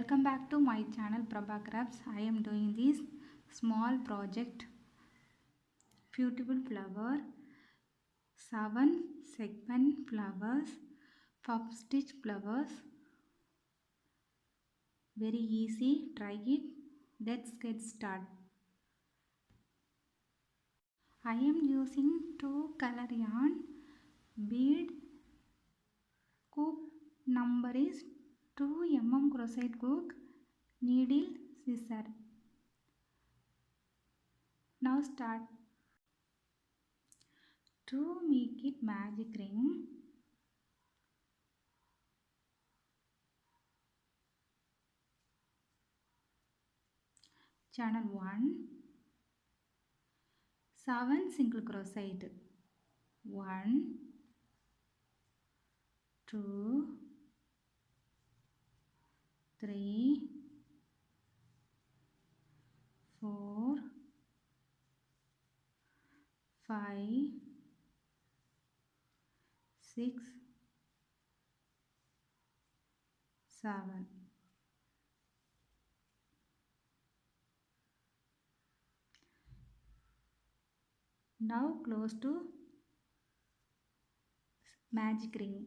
Welcome back to my channel Prabha Crafts. I am doing this small project beautiful flower 7 segment flowers puff stitch flowers. Very easy, try it. Let's get started. I am using 2 color yarn. Bead hook number is 2 mm crochet hook, needle, scissor. Now start. To make it magic ring, channel 1, 7 single crochet, 1, 2, 3, 4, 5, 6, 7. Now close to magic ring.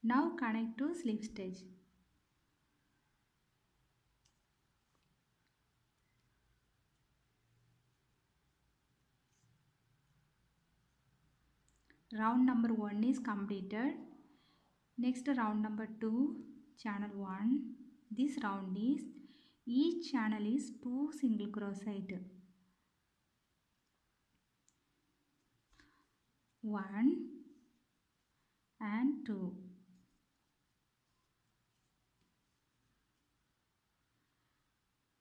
Now connect to slip stitch. Round number 1 is completed. Next round number 2, channel 1. This round is each channel is 2 single crochet. 1 and 2.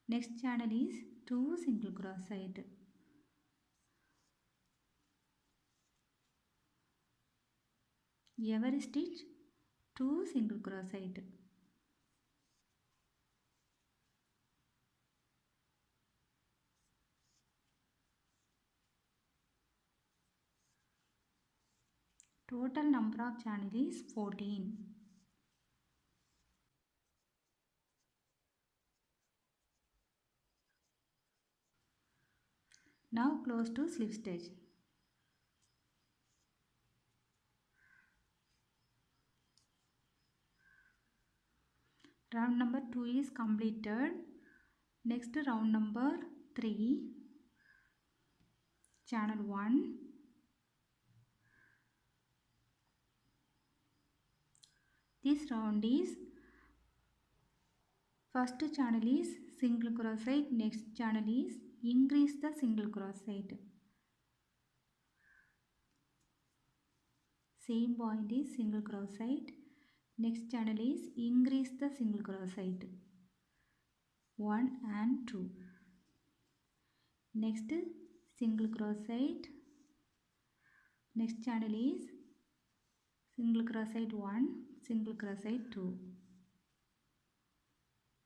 Next channel is 2 single crochet. Every stitch 2 single crochet. Total number of channels is 14. Now close to slip stitch. Round number 2 is completed. Next round number 3, channel 1. This round is first channel is single crochet, next channel is increase the single crochet. Same point is single crochet, next channel is increase the single crochet. 1 and 2. Next single crochet, next channel is single crochet 1, single crochet 2.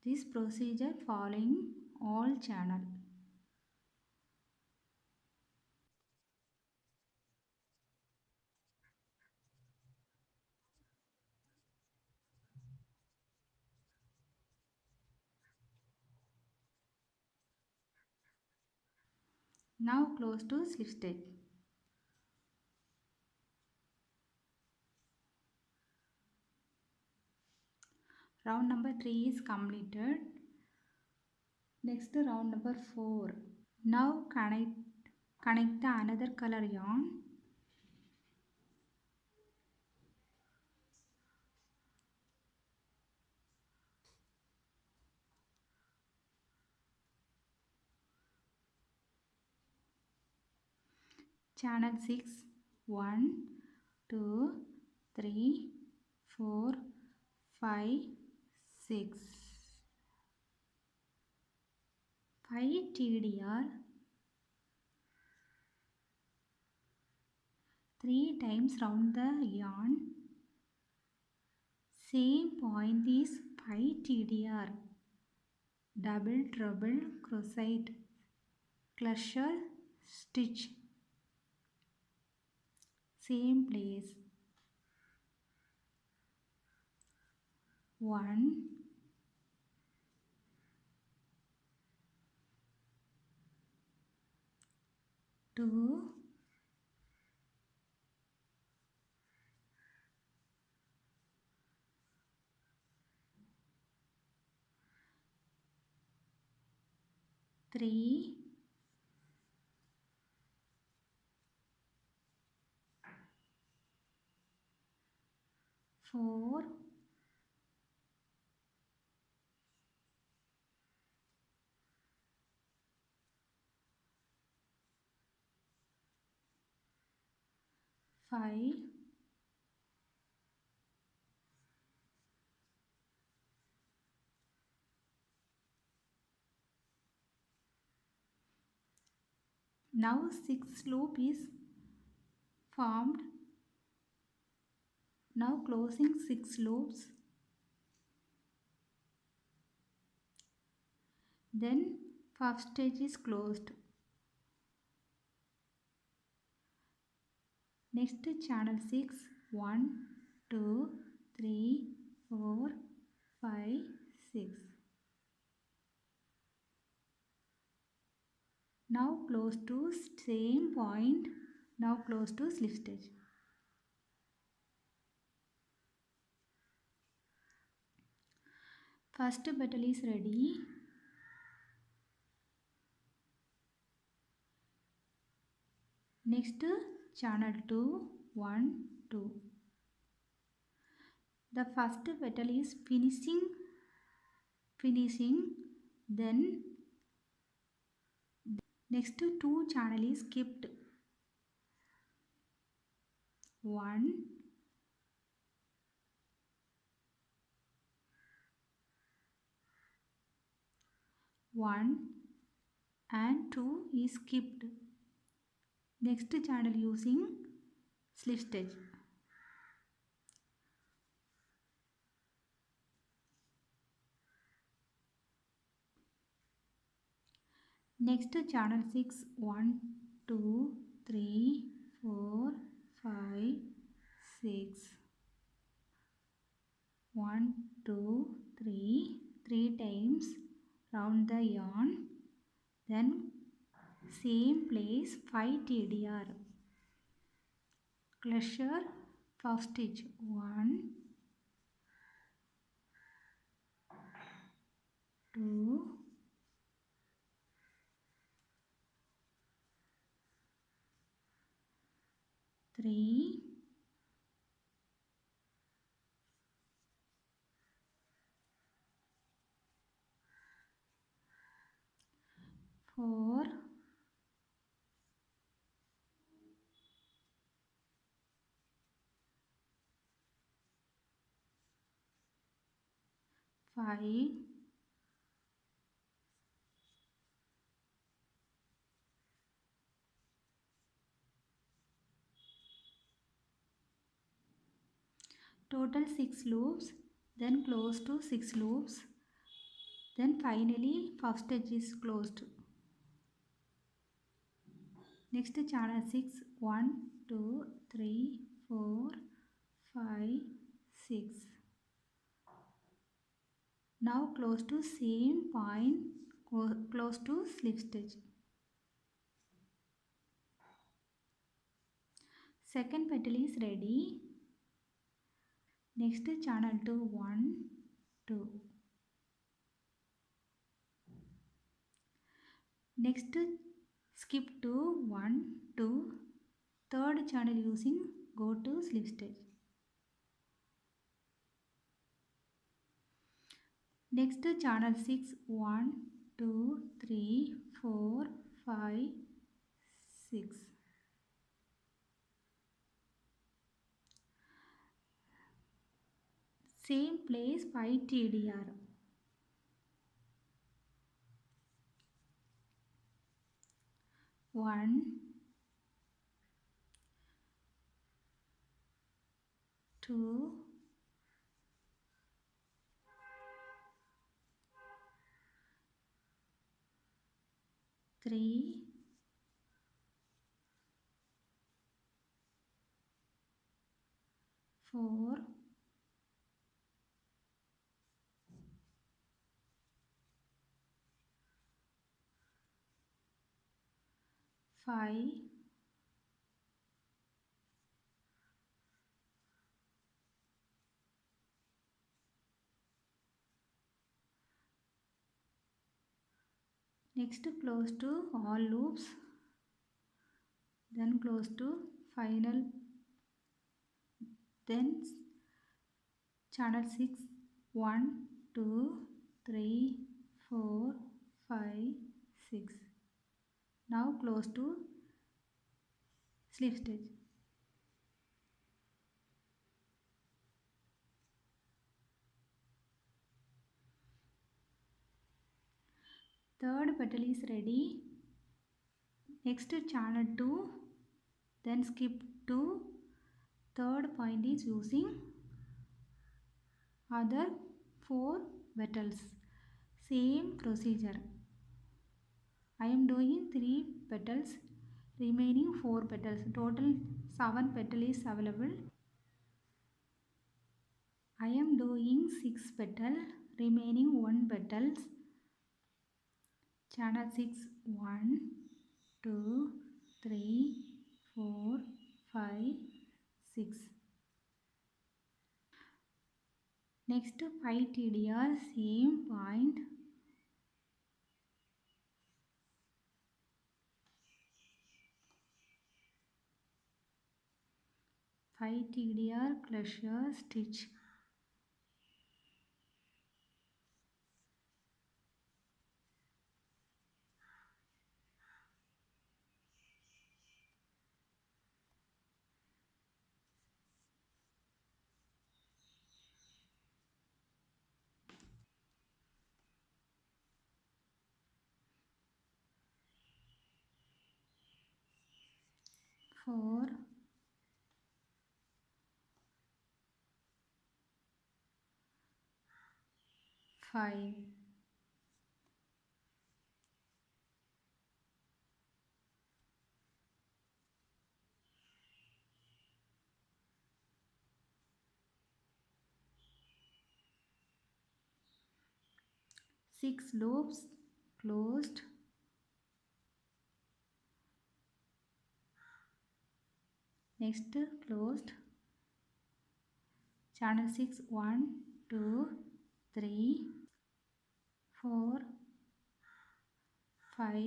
This procedure following all channel. Now close to slip stitch. Round number 3 is completed. Next round number 4. Now connect the another color yarn. Channel 6, 1, 2, 3, 4, 5, 6. 5 TDR 3 times round the yarn. Same point is 5 TDR. Double treble crochet, cluster stitch. Same place. 1, 2, 3, 4, 5, now 6 loop is formed. Now closing 6 loops, then puff stitch is closed. Next channel 6, 1, 2, 3, 4, 5, 6. Now close to same point. Now close to slip stitch. First petal is ready. Next channel 2, 1, 2. The first petal is finishing, then next 2 channel is skipped. 1, 1 and 2 is skipped. Next channel using slip stitch. Next channel 6, 1, 2, 3, 4, 5, 6. 1, 2, 3, 3 times round the yarn, then same place 5 TDR. Crochet puff stitch 1, 2, 3, 4, 5, 6 loops, then close to 6 loops, then finally puff stitch is closed. Next channel 6, 1, 2, 3, 4, 5, 6. Now close to same point, close to slip stitch. Second petal is ready. Next channel to 1, 2. Next skip to 1, 2. Third channel using go to slip stitch. Next channel 6, 1, 2, 3, 4, 5, 6. Same place 5 TDR. 1, 2, 3, 4, 5, 'Next close to all loops, then close to final, then channel 6, 1, 2, 3, 4, 5, 6. Now close to slip stitch. Third petal is ready. Next channel 2, then skip to third point is using other 4 petals. Same procedure. I am doing 3 petals, remaining 4 petals. Total 7 petals is available. I am doing 6 petals, remaining 1 petals. Channel 6, 1, 2, 3, 4, 5, 6. Next 5 TDR, same point. Five TDR crochet stitch. Four, 5. 6 loops closed. Next closed. Channel 6, 1, 2, 3, 4, 5,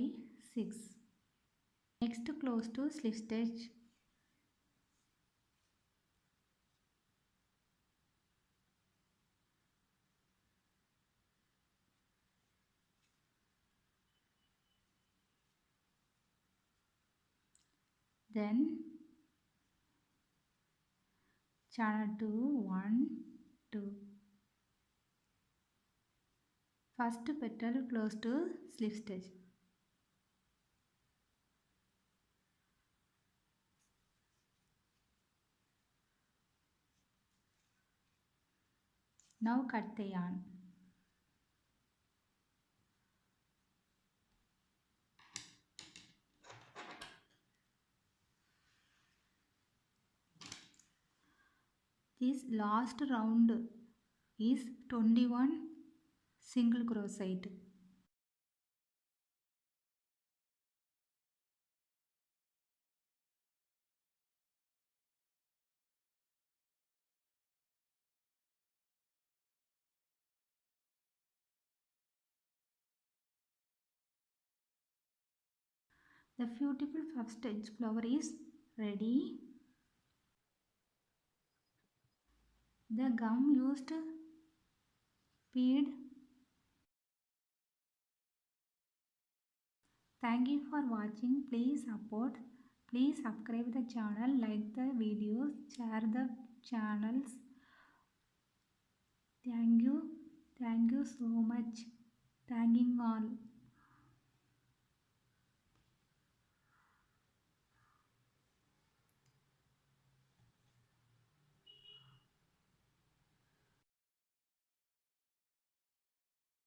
6. Next close to slip stitch. Then channel 2, 1, 2. First petal close to slip stitch. Now cut the yarn. This last round is 21 single crochet. The beautiful puff stitch flower is ready. The gum used bead. Thank you for watching. Please support. Please subscribe the channel, like the videos, share the channels. Thank you. Thank you so much. Thanking all.